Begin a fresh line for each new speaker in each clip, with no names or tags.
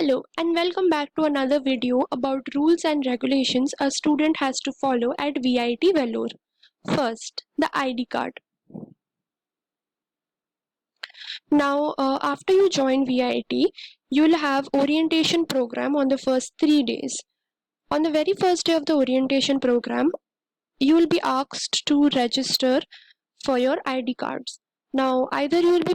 Hello and welcome back to another video about rules and regulations a student has to follow at VIT Vellore. First, the ID card. Now, after you join VIT, you'll have orientation program on the first 3 days. On the very first day of the orientation program, you will be asked to register for your ID cards. Now, either you will be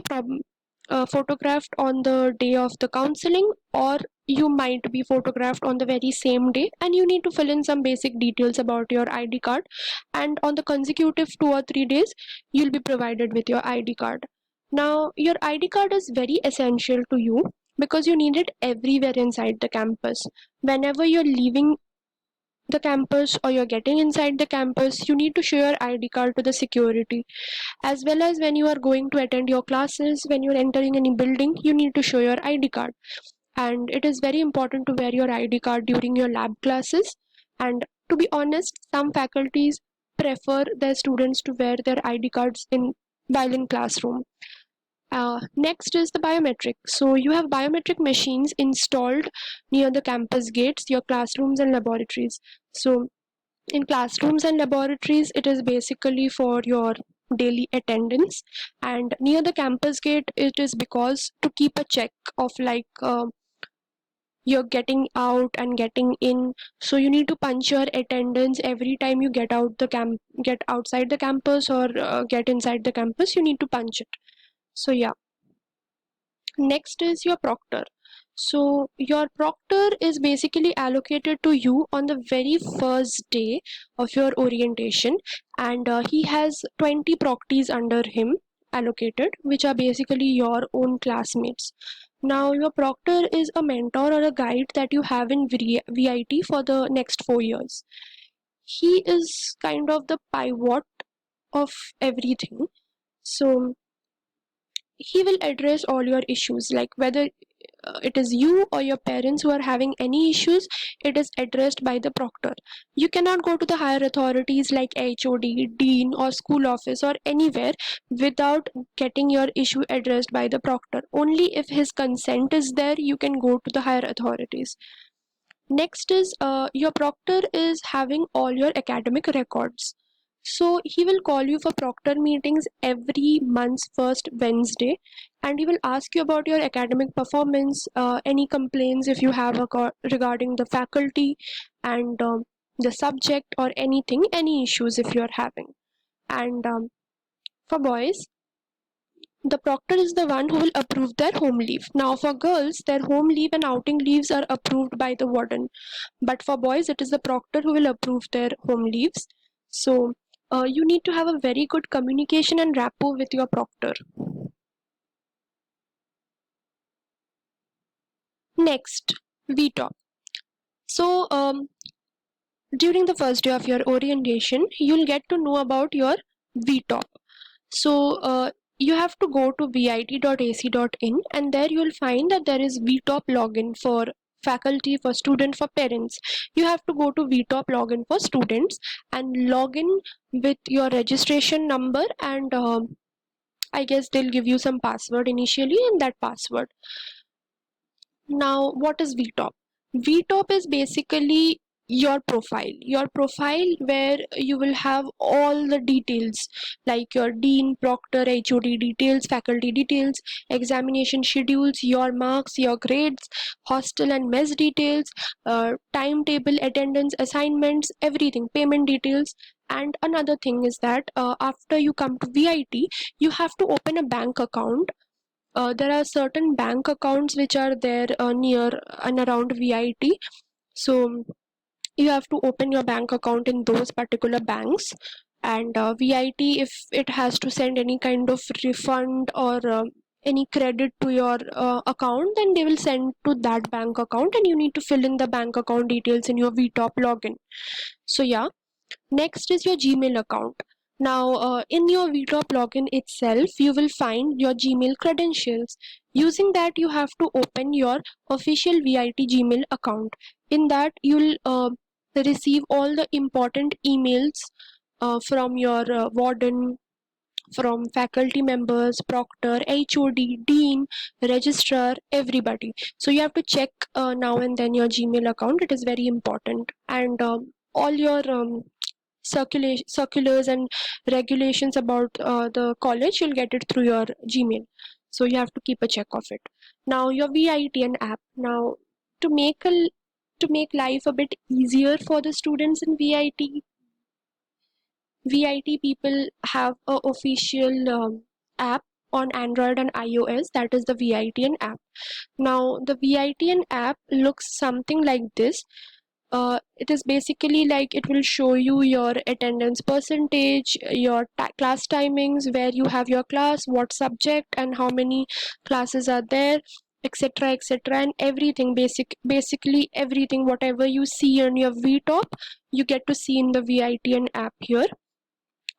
photographed on the day of the counseling, or you might be photographed on the very same day, and you need to fill in some basic details about your ID card, and on the consecutive 2 or 3 days you'll be provided with your ID card. Now your ID card is very essential to you because you need it everywhere inside the campus. Whenever you're leaving the campus or you're getting inside the campus, you need to show your ID card to the security, as well as when you are going to attend your classes, when you're entering any building, you need to show your ID card. And it is very important to wear your ID card during your lab classes. And to be honest, some faculties prefer their students to wear their ID cards while in classroom. Next is the biometric. So you have biometric machines installed near the campus gates, your classrooms and laboratories. So in classrooms and laboratories, it is basically for your daily attendance, and near the campus gate it is because to keep a check of you're getting out and getting in. So you need to punch your attendance every time you get outside the campus, or get inside the campus, you need to punch it. So yeah. Next is your proctor. So your proctor is basically allocated to you on the very first day of your orientation, and he has 20 proctees under him allocated, which are basically your own classmates. Now your proctor is a mentor or a guide that you have in VIT for the next 4 years. He is kind of the pivot of everything. So he will address all your issues, like whether it is you or your parents who are having any issues, it is addressed by the proctor. You cannot go to the higher authorities like HOD, dean or school office or anywhere without getting your issue addressed by the proctor. Only if his consent is there, you can go to the higher authorities. Next is your proctor is having all your academic records. So he will call you for proctor meetings every month's first Wednesday, and he will ask you about your academic performance, any complaints if you have regarding the faculty and the subject, or anything, any issues if you are having. And for boys, the proctor is the one who will approve their home leave. Now for girls, their home leave and outing leaves are approved by the warden, but for boys it is the proctor who will approve their home leaves. So you need to have a very good communication and rapport with your proctor. Next, VTOP. So during the first day of your orientation, you'll get to know about your VTOP. So you have to go to vit.ac.in, and there you'll find that there is VTOP login for faculty, for student, for parents. You have to go to VTOP login for students and log in with your registration number, and I guess they'll give you some password initially, and that password. Now what is VTOP? VTOP is basically your profile where you will have all the details like your dean, proctor, HOD details, faculty details, examination schedules, your marks, your grades, hostel and mess details, timetable, attendance, assignments, everything, payment details. And another thing is that after you come to VIT, you have to open a bank account. There are certain bank accounts which are there near and around VIT. So you have to open your bank account in those particular banks, and VIT, if it has to send any kind of refund or any credit to your account, then they will send to that bank account, and you need to fill in the bank account details in your VTOP login. So yeah. Next is your Gmail account. Now in your VTOP login itself, you will find your Gmail credentials. Using that, you have to open your official VIT Gmail account. In that, you'll receive all the important emails from your warden, from faculty members, proctor, HOD, dean, registrar, everybody. So you have to check now and then your Gmail account. It is very important. And all your circulars and regulations about the college, you'll get it through your Gmail. So you have to keep a check of it. Now your VITN app. Now to make life a bit easier for the students in VIT people have a official app on Android and iOS, that is the VITN app. Now the VITN app looks something like this. It is basically like it will show you your attendance percentage, your class timings, where you have your class, what subject, and how many classes are there, etc., etc., and everything. Basically everything, whatever you see on your VTop, you get to see in the VITN app here.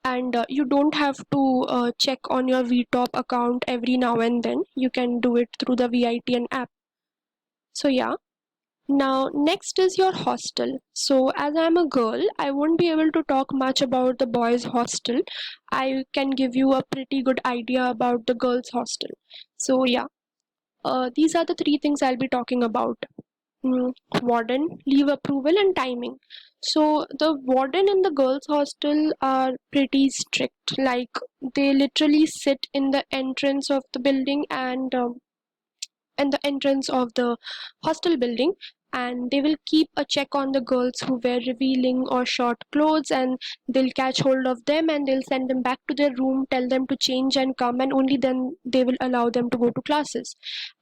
And you don't have to check on your VTop account every now and then. You can do it through the VITN app. So yeah. Now next is your hostel. So as I'm a girl, I won't be able to talk much about the boys hostel. I can give you a pretty good idea about the girls hostel. So yeah, these are the three things I'll be talking about. Warden, leave approval, and timing. So the warden in the girls hostel are pretty strict. Like they literally sit in the entrance of the building and the entrance of the hostel building, and they will keep a check on the girls who wear revealing or short clothes, and they'll catch hold of them and they'll send them back to their room, tell them to change and come, and only then they will allow them to go to classes.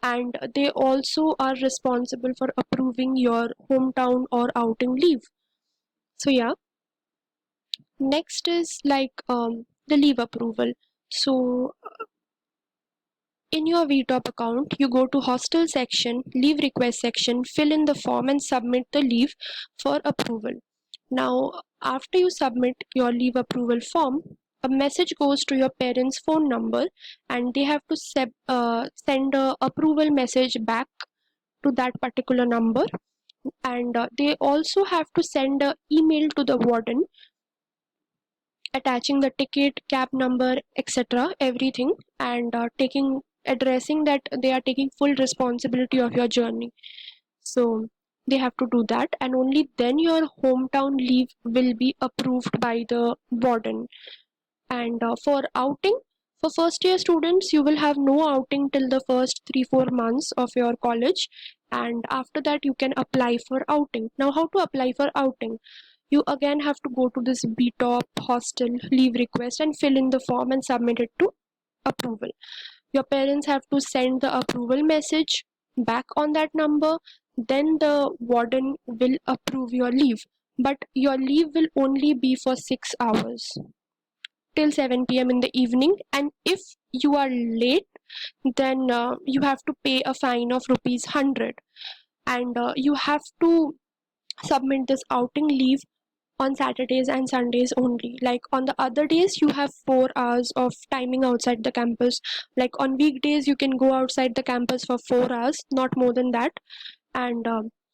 And they also are responsible for approving your hometown or outing leave. So yeah, next is like the leave approval. So in your VTop account, you go to hostel section, leave request section, fill in the form and submit the leave for approval. Now, after you submit your leave approval form, a message goes to your parents' phone number and they have to send a approval message back to that particular number. And they also have to send an email to the warden attaching the ticket, cab number, etc., everything, and addressing that they are taking full responsibility of your journey. So they have to do that, and only then your hometown leave will be approved by the warden. And for outing, for first year students, you will have no outing till the first 3-4 months of your college, and after that you can apply for outing. Now how to apply for outing? You again have to go to this BTOP hostel leave request and fill in the form and submit it to approval. Your parents have to send the approval message back on that number, then the warden will approve your leave. But your leave will only be for 6 hours till 7 p.m. in the evening, and if you are late, then you have to pay a fine of rupees 100, and you have to submit this outing leave on Saturdays and Sundays only. Like on the other days, you have 4 hours of timing outside the campus. Like on weekdays, you can go outside the campus for 4 hours, not more than that. And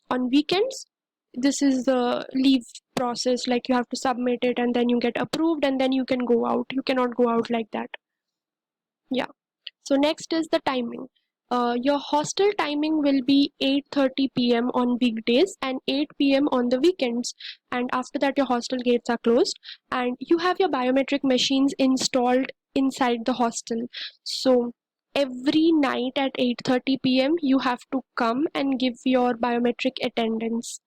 on weekends, this is the leave process. Like you have to submit it and then you get approved and then you can go out. You cannot go out like that. Yeah. So next is the timing. Your hostel timing will be 8:30 p.m. on weekdays and 8 p.m. on the weekends. And after that, your hostel gates are closed. And you have your biometric machines installed inside the hostel. So every night at 8:30 p.m., you have to come and give your biometric attendance.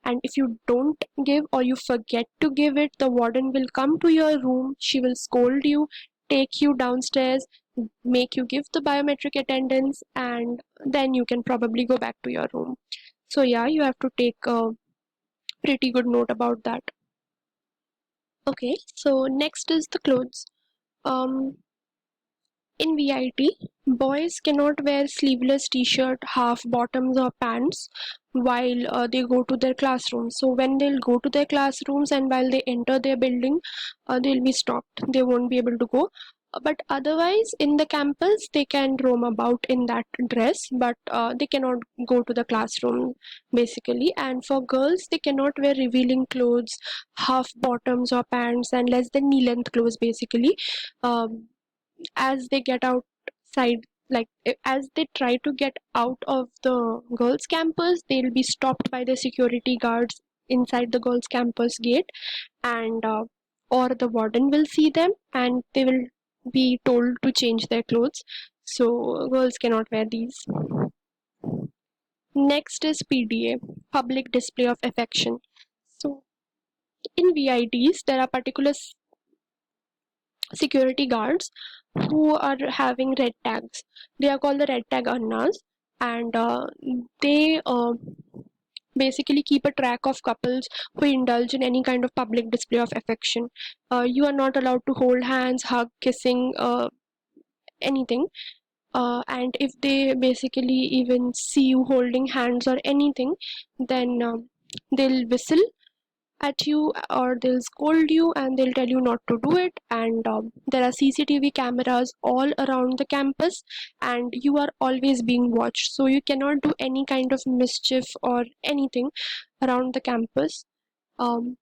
And if you don't give or you forget to give it, the warden will come to your room. She will scold you, take you downstairs, make you give the biometric attendance, and then you can probably go back to your room. So yeah, you have to take a pretty good note about that. Okay, so next is the clothes. In VIT, boys cannot wear sleeveless t-shirt, half bottoms or pants while they go to their classrooms. So when they'll go to their classrooms and while they enter their building, they'll be stopped. They won't be able to go. But otherwise, in the campus, they can roam about in that dress, but they cannot go to the classroom basically. And for girls, they cannot wear revealing clothes, half bottoms or pants, and less than knee length clothes basically. as they get outside, like as they try to get out of the girls campus, they'll be stopped by the security guards inside the girls campus gate, and or the warden will see them and they will be told to change their clothes, so girls cannot wear these. Next is PDA, public display of affection. So in VITs there are particular security guards who are having red tags. They are called the red tag annas, and they basically keep a track of couples who indulge in any kind of public display of affection. You are not allowed to hold hands, hug, kissing, anything. And if they basically even see you holding hands or anything, then they'll whistle at you or they'll scold you and they'll tell you not to do it. And there are CCTV cameras all around the campus, and you are always being watched, so you cannot do any kind of mischief or anything around the campus. um,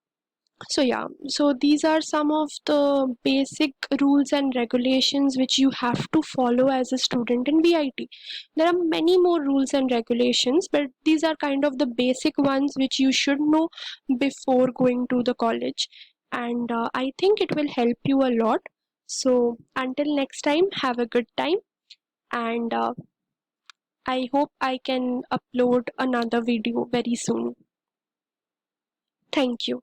so yeah, so these are some of the basic rules and regulations which you have to follow as a student in VIT. There are many more rules and regulations, but these are kind of the basic ones which you should know before going to the college. And I think it will help you a lot. So until next time, have a good time, and I hope I can upload another video very soon. Thank you.